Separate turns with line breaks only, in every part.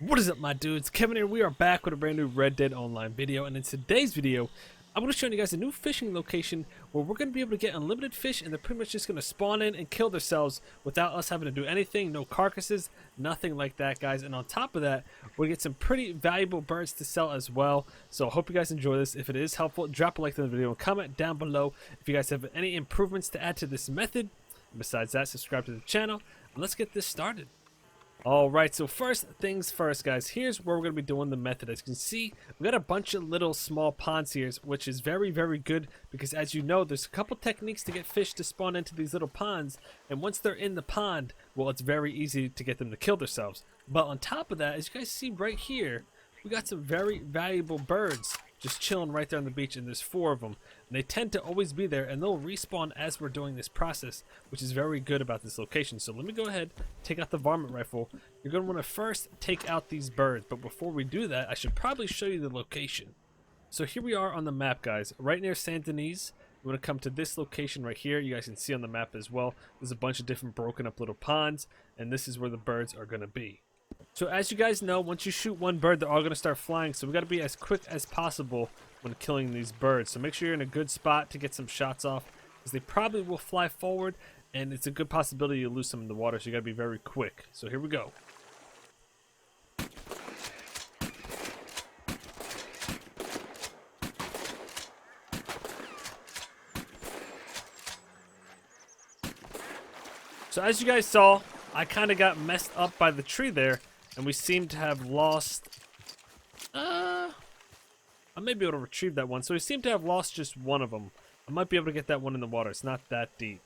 What is up, my dudes? Kevin here. We are back with a brand new Red Dead Online video, and in today's video I'm going to show you guys a new fishing location where we're going to be able to get unlimited fish, and they're pretty much just going to spawn in and kill themselves without us having to do anything. No carcasses, nothing like that, guys. And on top of that, we'll get some pretty valuable birds to sell as well. So I hope you guys enjoy this. If it is helpful, drop a like to the video and comment down below if you guys have any improvements to add to this method. And besides that, subscribe to the channel and let's get this started. Alright, so first things first, guys, here's where we're going to be doing the method. As you can see, we got a bunch of little small ponds here, which is very good because, as you know, there's a couple techniques to get fish to spawn into these little ponds, and once they're in the pond, well, it's very easy to get them to kill themselves. But on top of that, as you guys see right here, we got some very valuable birds just chilling right there on the beach, and there's 4 of them, and they tend to always be there, and they'll respawn as we're doing this process, which is very good about this location. So let me go ahead, take out the varmint rifle. You're going to want to first take out these birds, but before we do that, I should probably show you the location. So here we are on the map, guys, right near Saint Denis. You want to come to this location right here. You guys can see on the map as well, there's a bunch of different broken up little ponds, and this is where the birds are going to be. So as you guys know, once you shoot one bird, they're all going to start flying, so we got to be as quick as possible when killing these birds. So make sure you're in a good spot to get some shots off, because they probably will fly forward, and it's a good possibility you lose some in the water, so you got to be very quick. So here we go. So as you guys saw, I kind of got messed up by the tree there, and we seem to have lost, I may be able to retrieve that one. So we seem to have lost just one of them. I might be able to get that one in the water. It's not that deep.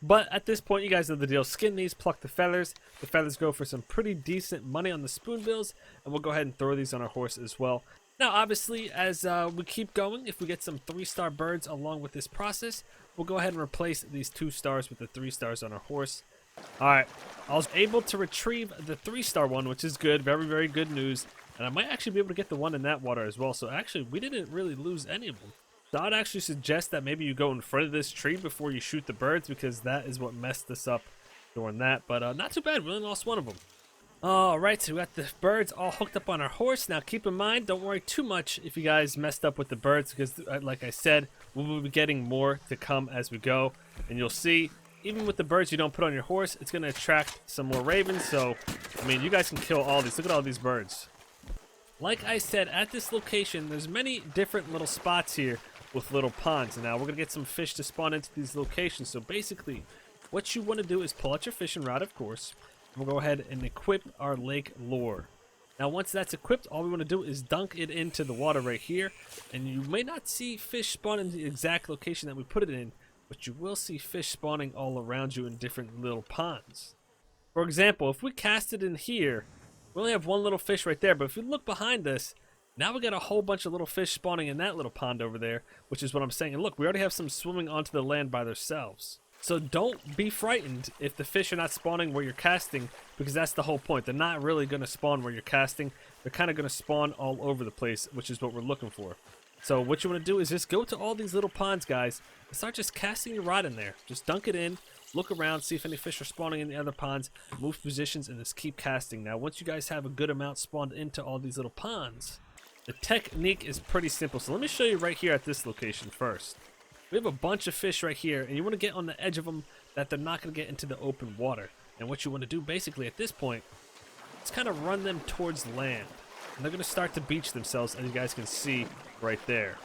But at this point, you guys know the deal. Skin these, pluck the feathers. The feathers go for some pretty decent money on the spoonbills, and we'll go ahead and throw these on our horse as well. Now, obviously, as we keep going, if we get some 3-star birds along with this process, we'll go ahead and replace these 2 stars with the 3 stars on our horse. Alright, I was able to retrieve the 3-star one, which is good. Very good news. And I might actually be able to get the one in that water as well. So actually, we didn't really lose any of them. So I'd actually suggest that maybe you go in front of this tree before you shoot the birds, because that is what messed us up during that. But not too bad, we only lost one of them. Alright, so we got the birds all hooked up on our horse. Now keep in mind, don't worry too much if you guys messed up with the birds, because like I said, we will be getting more to come as we go. And you'll see, even with the birds you don't put on your horse, it's going to attract some more ravens. So, I mean, you guys can kill all these. Look at all these birds. Like I said, at this location, there's many different little spots here with little ponds. And now we're going to get some fish to spawn into these locations. So basically, what you want to do is pull out your fishing rod, of course. We'll go ahead and equip our lake lure. Now, once that's equipped, all we want to do is dunk it into the water right here. And you may not see fish spawn in the exact location that we put it in, but you will see fish spawning all around you in different little ponds. For example, if we cast it in here, we only have one little fish right there, but if you look behind us, now we got a whole bunch of little fish spawning in that little pond over there, which is what I'm saying. And look, we already have some swimming onto the land by themselves. So don't be frightened if the fish are not spawning where you're casting, because that's the whole point. They're not really going to spawn where you're casting. They're kind of going to spawn all over the place, which is what we're looking for. So what you want to do is just go to all these little ponds, guys, and start just casting your rod in there. Just dunk it in, look around, see if any fish are spawning in the other ponds, move positions, and just keep casting. Now, once you guys have a good amount spawned into all these little ponds, the technique is pretty simple. So let me show you right here at this location first. We have a bunch of fish right here, and you want to get on the edge of them that they're not going to get into the open water. And what you want to do basically at this point is kind of run them towards land. And they're going to start to beach themselves, as you guys can see right there.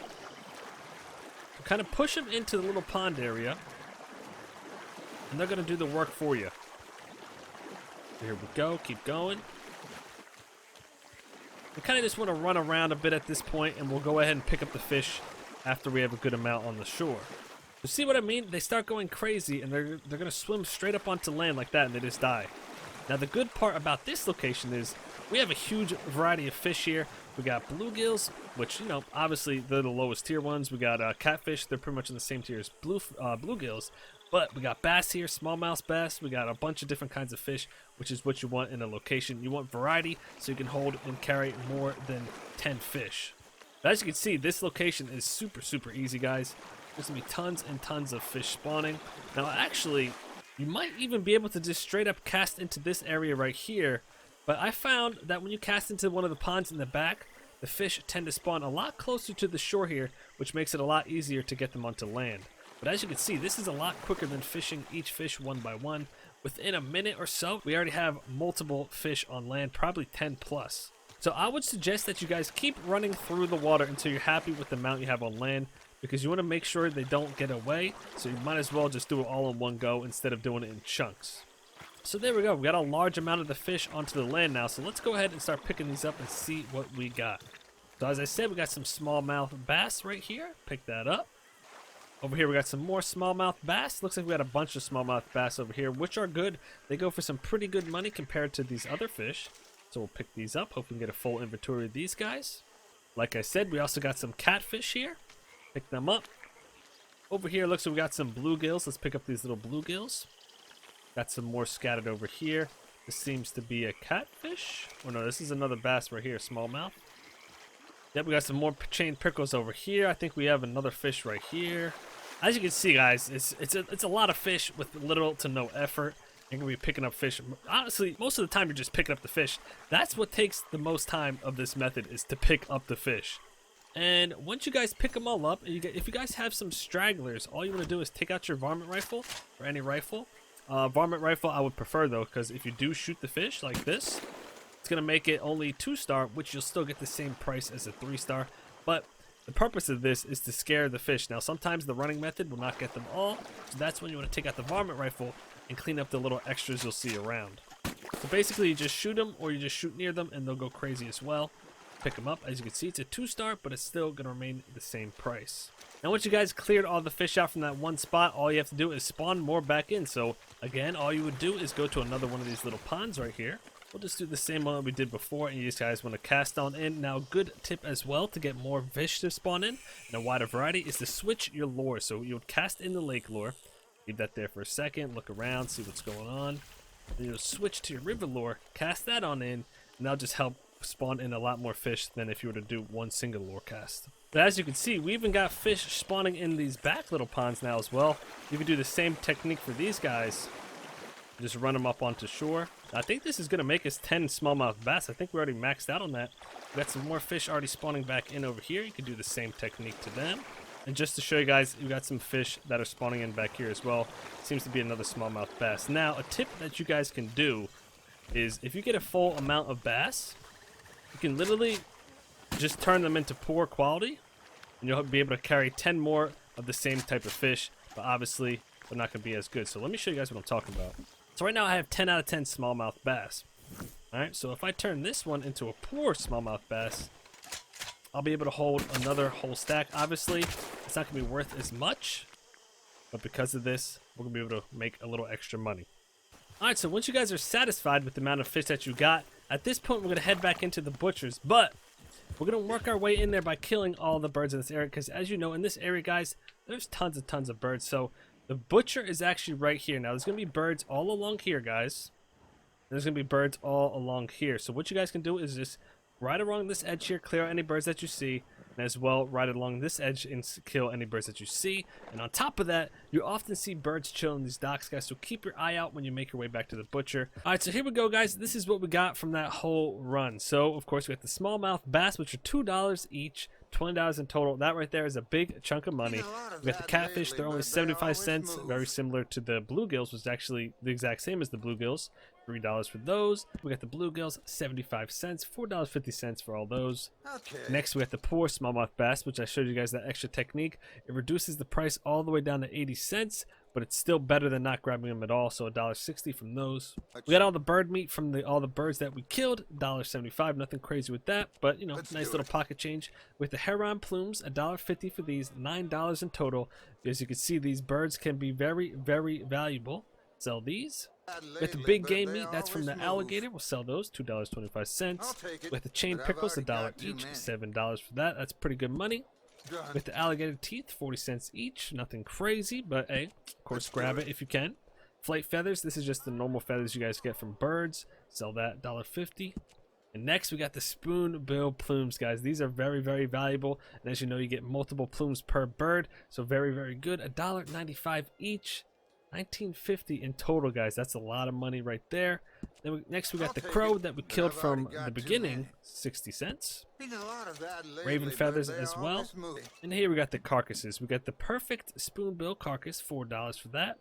So kind of push them into the little pond area, and they're going to do the work for you. Here we go. Keep going. We kind of just want to run around a bit at this point, and we'll go ahead and pick up the fish after we have a good amount on the shore. You see what I mean? They start going crazy, and they're going to swim straight up onto land like that, and they just die. Now, the good part about this location is we have a huge variety of fish here. We got bluegills, which, you know, obviously they're the lowest tier ones. We got catfish. They're pretty much in the same tier as bluegills. But we got bass here, smallmouth bass. We got a bunch of different kinds of fish, which is what you want in a location. You want variety so you can hold and carry more than 10 fish. But as you can see, this location is super easy, guys. There's going to be tons and tons of fish spawning. Now, actually, you might even be able to just straight up cast into this area right here But I found that when you cast into one of the ponds in the back, the fish tend to spawn a lot closer to the shore here, which makes it a lot easier to get them onto land. But as you can see, this is a lot quicker than fishing each fish one by one. Within a minute or so, we already have multiple fish on land, probably 10 plus. So I would suggest that you guys keep running through the water until you're happy with the amount you have on land, because you want to make sure they don't get away. So you might as well just do it all in one go instead of doing it in chunks. So there we go. We got a large amount of the fish onto the land now. So let's go ahead and start picking these up and see what we got. So as I said, we got some smallmouth bass right here. Pick that up. Over here we got some more smallmouth bass. Looks like we got a bunch of smallmouth bass over here, which are good. They go for some pretty good money compared to these other fish. So we'll pick these up. Hope we can get a full inventory of these guys. Like I said, we also got some catfish here. Pick them up. Over here looks like we got some bluegills. Let's pick up these little bluegills. Got some more scattered over here. This seems to be a catfish. Oh no, this is another bass right here, smallmouth. Yep, we got some more chain pickles over here. I think we have another fish right here. As you can see, guys, it's a lot of fish with little to no effort. You're gonna be picking up fish. Honestly, most of the time you're just picking up the fish. That's what takes the most time of this method, is to pick up the fish. And once you guys pick them all up, if you guys have some stragglers, all you want to do is take out your varmint rifle or any rifle. Varmint rifle I would prefer though, because if you do shoot the fish like this, it's gonna make it only 2-star, which you'll still get the same price as a 3-star. But the purpose of this is to scare the fish. Now sometimes the running method will not get them all, so that's when you want to take out the varmint rifle and clean up the little extras you'll see around. So basically you just shoot them, or you just shoot near them and they'll go crazy as well. Pick them up. As you can see, it's a 2-star, but it's still gonna remain the same price. Now once you guys cleared all the fish out from that one spot, all you have to do is spawn more back in. So again, all you would do is go to another one of these little ponds right here. We'll just do the same one we did before, and you guys want to cast on in. Now, good tip as well to get more fish to spawn in and a wider variety is to switch your lure. So you would cast in the lake lure, leave that there for a second, look around, see what's going on. Then you'll switch to your river lure, cast that on in, and that'll just help spawn in a lot more fish than if you were to do one single lure cast. But as you can see, we even got fish spawning in these back little ponds now as well. You can do the same technique for these guys. Just run them up onto shore. I think this is going to make us 10 smallmouth bass. I think we're already maxed out on that. We got some more fish already spawning back in over here. You can do the same technique to them. And just to show you guys, we got some fish that are spawning in back here as well. Seems to be another smallmouth bass. Now, a tip that you guys can do is if you get a full amount of bass, you can literally just turn them into poor quality, and you'll be able to carry 10 more of the same type of fish, but obviously they're not going to be as good. So let me show you guys what I'm talking about. So right now I have 10 out of 10 smallmouth bass. Alright, so if I turn this one into a poor smallmouth bass, I'll be able to hold another whole stack. Obviously, it's not going to be worth as much, but because of this, we're going to be able to make a little extra money. Alright, so once you guys are satisfied with the amount of fish that you got, at this point we're going to head back into the butcher's, but we're going to work our way in there by killing all the birds in this area, because as you know, in this area, guys, there's tons of birds. So the butcher is actually right here. Now, there's going to be birds all along here, guys. There's going to be birds all along here. So what you guys can do is just ride along this edge here, clear out any birds that you see, and as well ride along this edge and kill any birds that you see. And on top of that, you often see birds chilling these docks, guys, so keep your eye out when you make your way back to the butcher. Alright, so here we go, guys. This is what we got from that whole run. So of course we got the smallmouth bass, which are $2 each, $20 in total. That right there is a big chunk of money. We got the catfish, they're only 75 cents, very similar to the bluegills, which is actually the exact same as the bluegills. $3 for those. We got the bluegills, 75 cents, $4.50 for all those. Okay. Next, we got the poor smallmouth bass, which I showed you guys that extra technique. It reduces the price all the way down to 80 cents, but it's still better than not grabbing them at all, so $1.60 from those. We got all the bird meat from all the birds that we killed, $1.75, nothing crazy with that, but you know, nice little pocket change. With the heron plumes, $1.50 for these, $9 in total. As you can see, these birds can be very, very valuable. Sell these. With the big game meat, that's from the alligator, we'll sell those, $2.25. With the chain pickles, $1 each, $7 for that. That's pretty good money. With the alligator teeth, 40 cents each. Nothing crazy, but hey, of course, grab it if you can. Flight feathers, this is just the normal feathers you guys get from birds. Sell that, $1.50. And next, we got the spoonbill plumes, guys. These are very, very valuable. And as you know, you get multiple plumes per bird, so very, very good. $1.95 each. 1950 in total, guys. That's a lot of money right there. Then next we got the crow that we killed from the beginning, 60 cents. Raven feathers as well. And here we got the carcasses. We got the perfect spoonbill carcass, $4 for that.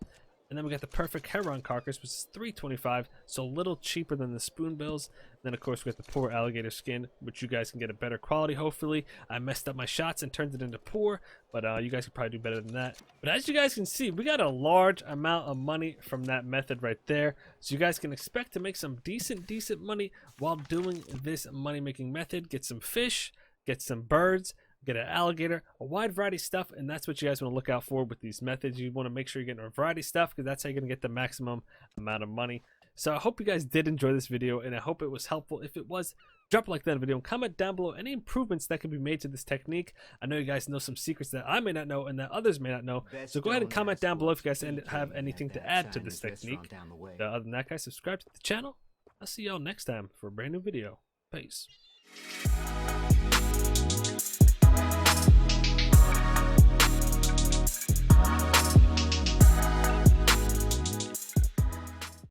And then we got the perfect heron carcass, which is $3.25, so a little cheaper than the spoonbills. Then of course we got the poor alligator skin, which you guys can get a better quality. Hopefully, I messed up my shots and turned it into poor, but you guys could probably do better than that. But as you guys can see, we got a large amount of money from that method right there. So you guys can expect to make some decent money while doing this money making method. Get some fish, get some birds, get an alligator, a wide variety of stuff, and that's what you guys want to look out for with these methods. You want to make sure you're getting a variety of stuff because that's how you're going to get the maximum amount of money. So I hope you guys did enjoy this video, and I hope it was helpful. If it was, drop a like on the video and comment down below any improvements that can be made to this technique. I know you guys know some secrets that I may not know and that others may not know, so go ahead and comment down below if you guys have anything to add to this technique. Other than that, guys, subscribe to the channel. I'll see y'all next time for a brand new video. Peace.